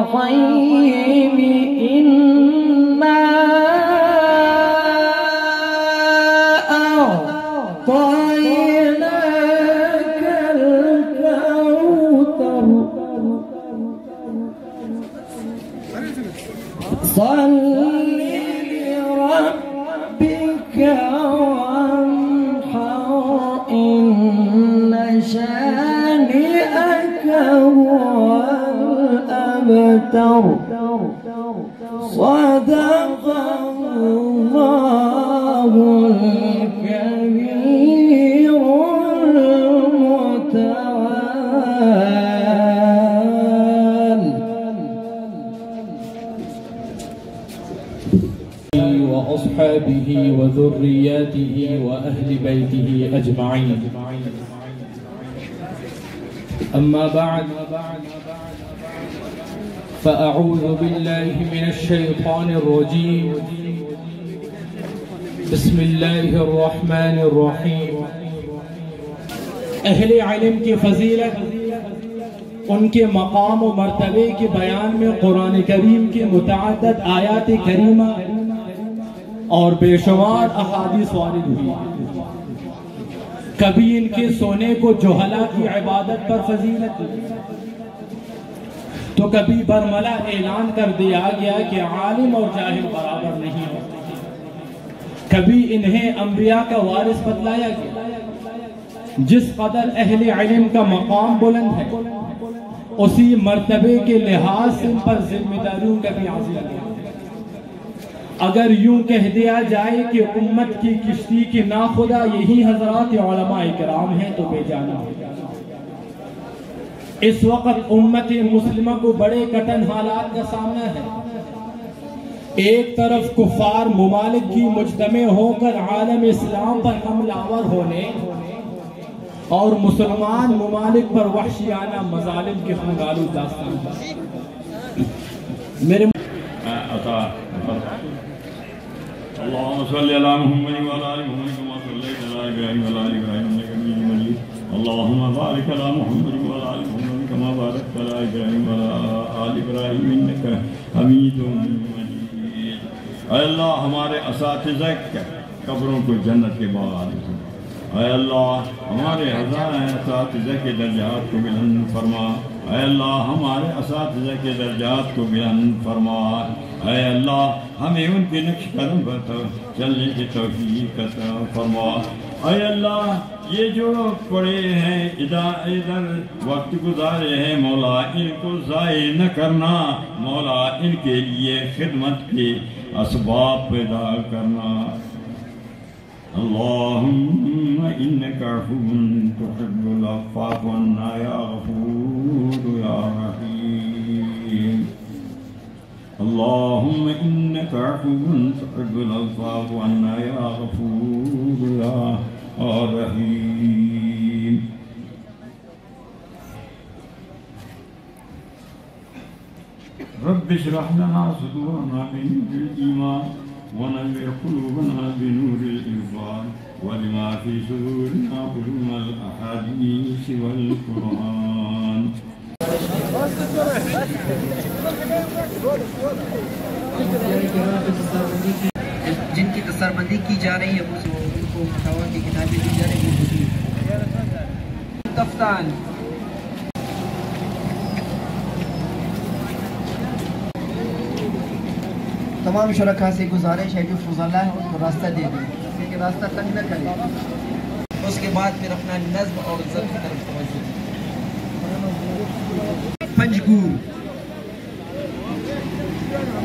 बिस्मिल्लाहिर्रहमानिर्रहीम इन्ना अअतैनाकल कौसर सल्लि लिरब्बिका वन्हर इन्न शानिअका हुवल अबतर सदक़ल्लाहुल कबीरुल मुतआल। वअस्हाबिही वज़ुर्रिय्यतिही वअहलि बैतिही अजमईन। अम्मा बअद फ़अऊज़ु बिल्लाहि मिनश शैतानिर रजीम। बिस्मिल्लाहिर्रहमानिर रहीम। अहले इल्म की फजीलत, उनके मकाम व मर्तबे के बयान में कुरान करीम के मुतअद्दिद आयात करीमा और बेशुमार अहादीस वारिद हुई। कभी इनके सोने को जोहला की इबादत पर फजीलत, तो कभी बरमला ऐलान कर दिया गया कि आलिम और जाहिल बराबर नहीं होते। कभी इन्हें अंबिया का वारिस बतलाया गया। जिस कदर अहले इल्म का मकाम बुलंद है, उसी मर्तबे के लिहाज से इन पर जिम्मेदारियों का भी आज़िम है। अगर यूं कह दिया जाए कि उम्मत की किश्ती की नाखुदा यही हजरात उलमा इकराम हैं तो बेजाना हो जाना। इस वक्त उम्मत मुस्लिमा को बड़े कठिन हालात का सामना है। एक तरफ कुफार मुमालिक की मुजतमे होकर आलम इस्लाम पर हमलावर होने और मुसलमान मुमालिक पर वहशियाना मजालिम के खंगालू दास्तान मेरे अल्लाहुम्मा सल्लि अला मुहम्मद व अला आलि मुहम्मद कमा सल्लैता अला इब्राहीम व अला आलि इब्राहीम इन्नका हमीदुम मजीद। अल्लाहुम्मा बारिक अला मुहम्मद व अला आलि मुहम्मद कमा बारकता अला इब्राहीम व अला आलि इब्राहीम इन्नका हमीदुम मजीद। ऐ अल्लाह, हमारे असातिज़ा के कब्रों को जन्नत के बाग, ऐ अल्लाह हमारे हज़ार असातिज़ा के दर्जात को बुलंद फरमा। ऐ अल्लाह हमारे असातिज़ा के दर्जात को बुलंद फरमा। ऐ अल्लाह हमें उनके नक्श कदम पर चलने की तौफीक अता फरमा। ऐ अल्लाह ये जो पड़े हैं इधर वक्त गुजारे हैं, मौला इनको ज़ाय न करना। मौला इनके लिए खिदमत के असबाब पैदा करना। अल्लाहुम्मा इन्नका अफ़ुव्वुन तुहिब्बुल अफ़्वा फ़अफ़ु अन्ना या गफ़ूर या रहीम। अल्लाहुम्मा इन्नका अफ़ुव्वुन तुहिब्बुल अफ़्वा फ़अफ़ु अन्ना या गफ़ूर या रहीम। रब्बि इश्रह लना सदूरना बिनूरिल ईमान वनव्विर क़ुलूबना बिनूरिल इरफ़ान वलिमा फ़ी सुदूरिना उलूमल अहादीस वल क़ुरआन। जिनकी तसरबंदी की जा रही है, उनको फतवा की किताबें दी जा रही है। कफ्तान तमाम शुरका से गुजारिश है जो फुज़ला है उसको रास्ता दे दें, लेकिन रास्ता तंग न करें। उसके बाद फिर अपना नज़्म और ज़ब्त की तरफ तवज्जो दें। पंजगूर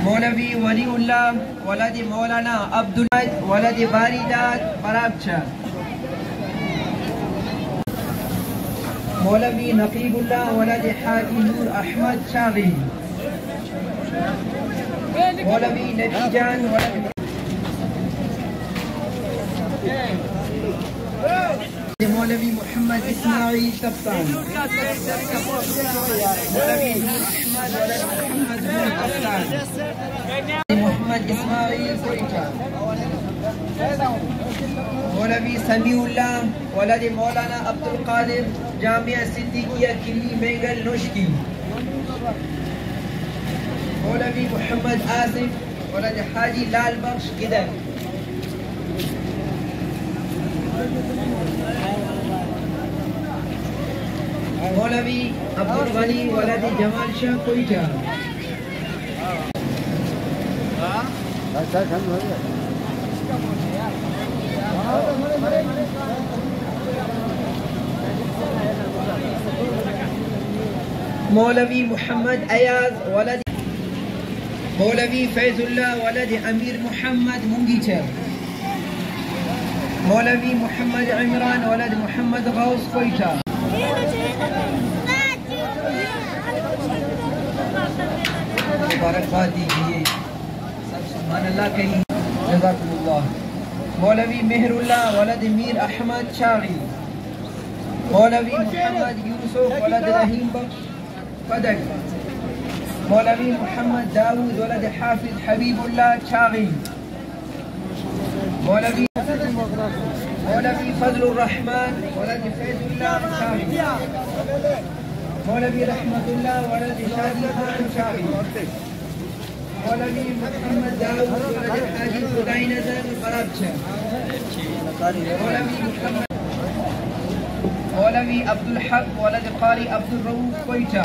मौलवी वलीउल्लाह वलद मौलाना अब्दुल्ला वलद बारिदात बराबचा, मौलवी नकीबुल्लाह वलद हाजी नूर अहमद शागी, मौलवी नबीजान मौलवी मोहम्मद इस्माइल कप्तान, मौलवी मोहम्मद कप्तान, मोहम्मद मोहम्मद इस्माइल कोइटा। मौलवी समीउल्लाह वलद मौलाना अब्दुल कादिर जामिया सिद्दीकिया किली मेंगल नोशकी। मौलवी मोहम्मद आसिफ वलद हाजी लाल बख्श गिदर। मौलवी अब्दुल गनी वलद जमाल शाह कोइटा। मौलवी मोहम्मद अयाज वलद मौलवी फैजुल्लाह वलद अमीर मोहम्मद मुंगीचर। मौलवी मोहम्मद इमरान वलद मोहम्मद गौस कोइटा। मुबारकबाद दीजिए, सब सुभान अल्लाह कहिए, जज़ाकुमुल्लाह। मौलवी मेहरुल्लाह वलद मीर अहमद शागी। मौलवी मोहम्मद यूसुफ वलद रहीम बख्श पदक। मौलवी मोहम्मद दाऊद वलद हाफिज हबीबुल्लाह शागी। मौलवी फजलुर रहमान वलद फैजुल्लाह शागी। मौलवी रहमतुल्लाह वलद शादी खान शागी। मौलवी मोहम्मद दाऊद वलद हाजी खुदाई नजर फराबशाह। मौलवी अब्दुल हक वलद कारी अब्दुल रऊफ कोइटा।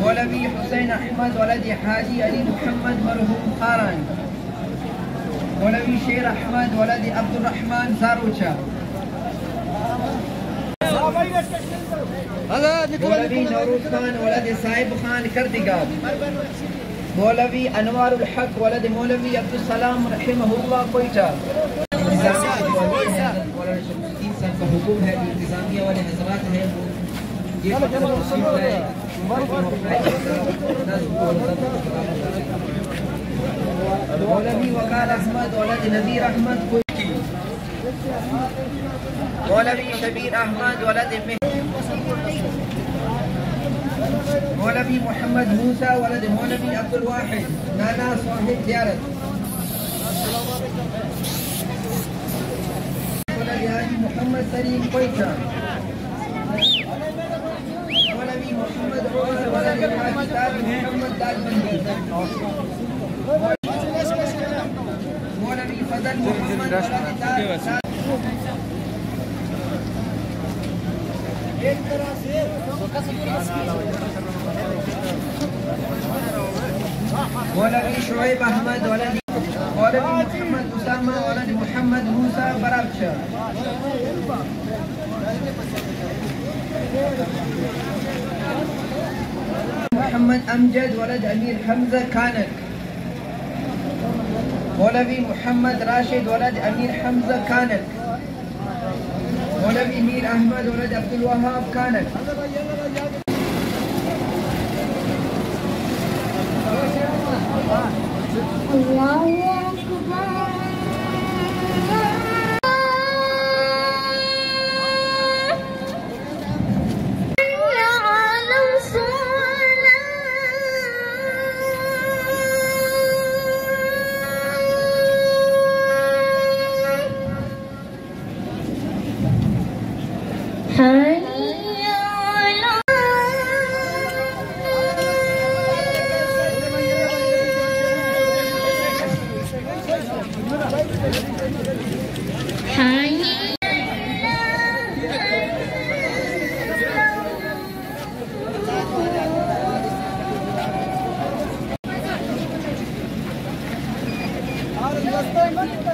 मौलवी हुसैन अहमद वलद हाजी अली मोहम्मद मरहूम खारान। मौलवी शेर अहमद वलद अब्दुल रहमान जारोचा। मौलवी नौरूज खान वलद साहिब खान करदिगार। मौलवी अनवारुल हक वलद मौलवी अब्दुल सलाम रहमहुल्लाह कोइटा। हुकूम है इंतजामिया वाले हजरात हैं मौलवी वकार अहमद वलद नज़ीर अहमद कोइटी। मौलवी शबीर अहमद वलद मौलवी मोहम्मद मूसा वलद मौलवी अब्दुल वाहिद नाना साहिब ज़ियारत। मौलवी हाजी मोहम्मद सलीम कोइटा। मौलवी मोहम्मद उमर वलद हाजी ताज मोहम्मद दालबंदी। मौलवी फजल मोहम्मद वलद ताज। एक तरह से मौलवी शुएब अहमद वलद मौलवी मोहम्मद उसामा वलद मोहम्मद मूसा बराबशाह। मोहम्मद अमजद वलद अमीर हमजा कानक। मौलवी मोहम्मद राशिद वलद अमीर हमजा कानक। मौलवी मीर अहमद वलद अब्दुल वहाब कानक। Let's go.